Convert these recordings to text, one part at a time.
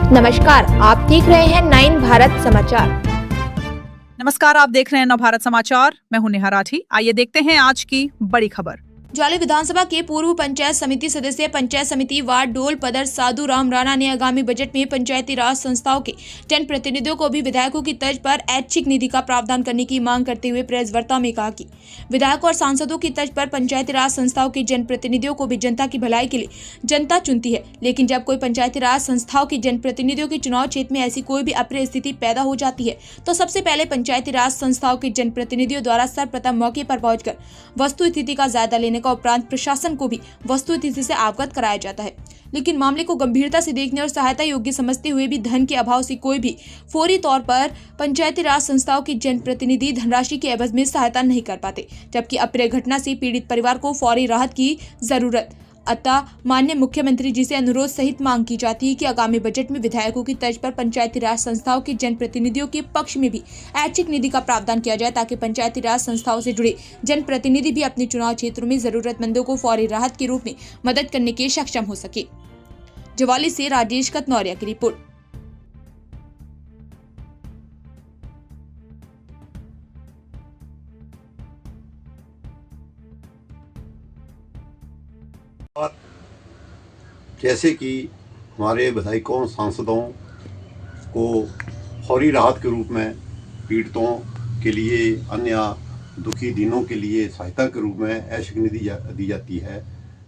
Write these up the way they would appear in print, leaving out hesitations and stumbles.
नमस्कार, आप देख रहे हैं 9 भारत समाचार। नमस्कार, आप देख रहे हैं नव भारत समाचार। मैं हूं नेहा राठी। आइए देखते हैं आज की बड़ी खबर। ज्वाली विधानसभा के पूर्व पंचायत समिति सदस्य पंचायत समिति वार्ड डोल पदर साधु राम राणा ने आगामी बजट में पंचायती राज संस्थाओं के जनप्रतिनिधियों को भी विधायकों की तर्ज पर ऐच्छिक निधि का प्रावधान करने की मांग करते हुए प्रेस वार्ता में कहा कि विधायकों और सांसदों की तर्ज पर पंचायती राज संस्थाओं के जनप्रतिनिधियों को भी जनता की भलाई के लिए जनता चुनती है, लेकिन जब कोई पंचायती राज संस्थाओं के जनप्रतिनिधियों के चुनाव क्षेत्र में ऐसी कोई भी अप्रिय स्थिति पैदा हो जाती है तो सबसे पहले पंचायती राज संस्थाओं के जनप्रतिनिधियों द्वारा सर्वप्रथम मौके पर पहुंचकर वस्तु स्थिति का जायजा लेने का उपरांत प्रशासन को भी वस्तु स्थिति से अवगत कराया जाता है। लेकिन मामले को गंभीरता से देखने और सहायता योग्य समझते हुए भी धन के अभाव से कोई भी फौरी तौर पर पंचायती राज संस्थाओं के जनप्रतिनिधि धनराशि के एवज में सहायता नहीं कर पाते, जबकि अप्रिय घटना से पीड़ित परिवार को फौरी राहत की जरूरत। अतः माननीय मुख्यमंत्री जी से अनुरोध सहित मांग की जाती है कि आगामी बजट में विधायकों की तर्ज पर पंचायती राज संस्थाओं के जनप्रतिनिधियों के पक्ष में भी ऐच्छिक निधि का प्रावधान किया जाए, ताकि पंचायती राज संस्थाओं से जुड़े जनप्रतिनिधि भी अपने चुनाव क्षेत्रों में जरूरतमंदों को फौरी राहत के रूप में मदद करने के सक्षम हो सके। ज्वाली से राजेश कतनौरिया की रिपोर्ट। जैसे कि हमारे विधायकों सांसदों को फौरी राहत के रूप में पीड़ितों के लिए, अन्य दुखी दिनों के लिए सहायता के रूप में ऐच्छिक निधि दी जाती है,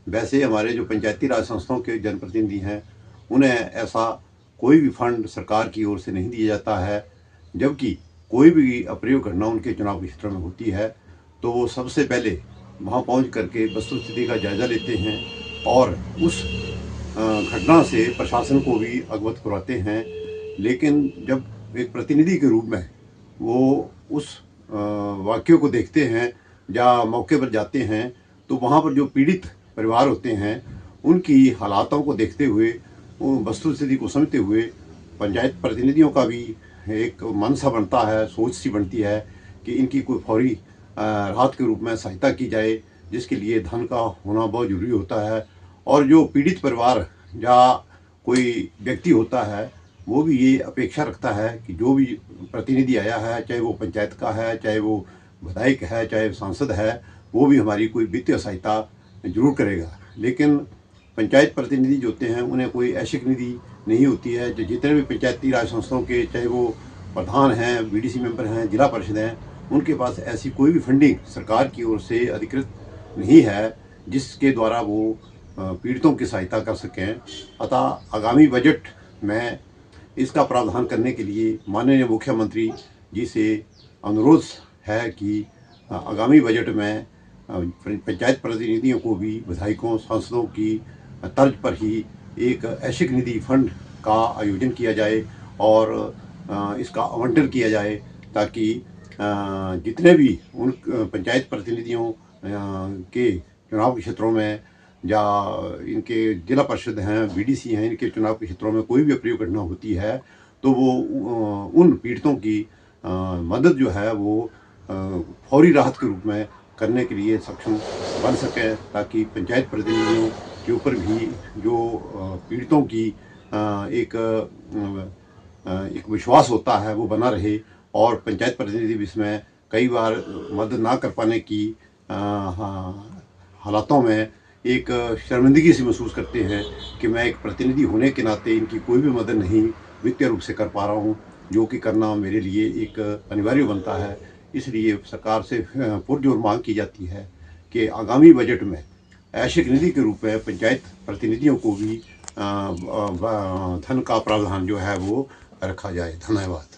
वैसे हमारे जो पंचायती राज संस्थाओं के जनप्रतिनिधि हैं उन्हें ऐसा कोई भी फंड सरकार की ओर से नहीं दिया जाता है। जबकि कोई भी अप्रिय घटना उनके चुनाव क्षेत्र में होती है तो वो सबसे पहले वहाँ पहुँच करके वस्तु स्थिति का जायजा लेते हैं और उस घटना से प्रशासन को भी अवगत करवाते हैं। लेकिन जब एक प्रतिनिधि के रूप में वो उस वाक्य को देखते हैं या मौके पर जाते हैं तो वहाँ पर जो पीड़ित परिवार होते हैं उनकी हालातों को देखते हुए, वस्तु स्थिति को समझते हुए पंचायत प्रतिनिधियों का भी एक मन सा बनता है, सोच सी बनती है कि इनकी कोई फौरी राहत के रूप में सहायता की जाए, जिसके लिए धन का होना बहुत जरूरी होता है। और जो पीड़ित परिवार या कोई व्यक्ति होता है वो भी ये अपेक्षा रखता है कि जो भी प्रतिनिधि आया है, चाहे वो पंचायत का है, चाहे वो विधायक है, चाहे सांसद है, वो भी हमारी कोई वित्तीय सहायता जरूर करेगा। लेकिन पंचायत प्रतिनिधि जो होते हैं उन्हें कोई ऐच्छिक निधि नहीं होती है। जो जितने भी पंचायती राज संस्थाओं के, चाहे वो प्रधान हैं, बीडीसी मेंबर हैं, जिला परिषद हैं, उनके पास ऐसी कोई भी फंडिंग सरकार की ओर से अधिकृत नहीं है जिसके द्वारा वो पीड़ितों की सहायता कर सकें। अतः आगामी बजट में इसका प्रावधान करने के लिए माननीय मुख्यमंत्री जी से अनुरोध है कि आगामी बजट में पंचायत प्रतिनिधियों को भी विधायकों सांसदों की तर्ज पर ही एक ऐच्छिक निधि फंड का आयोजन किया जाए और इसका आवंटन किया जाए, ताकि जितने भी उन पंचायत प्रतिनिधियों के चुनाव क्षेत्रों में या इनके जिला परिषद हैं, बीडीसी हैं, इनके चुनाव के क्षेत्रों में कोई भी अप्रिय घटना होती है तो वो उन पीड़ितों की मदद जो है वो फौरी राहत के रूप में करने के लिए सक्षम बन सके, ताकि पंचायत प्रतिनिधियों के ऊपर भी जो पीड़ितों की एक विश्वास होता है वो बना रहे। और पंचायत प्रतिनिधि भी इसमें कई बार मदद ना कर पाने की हालातों में एक शर्मिंदगी से महसूस करते हैं कि मैं एक प्रतिनिधि होने के नाते इनकी कोई भी मदद नहीं वित्तीय रूप से कर पा रहा हूं, जो कि करना मेरे लिए एक अनिवार्य बनता है। इसलिए सरकार से पुरजोर मांग की जाती है कि आगामी बजट में ऐच्छिक निधि के रूप में पंचायत प्रतिनिधियों को भी धन का प्रावधान जो है वो रखा जाए। धन्यवाद।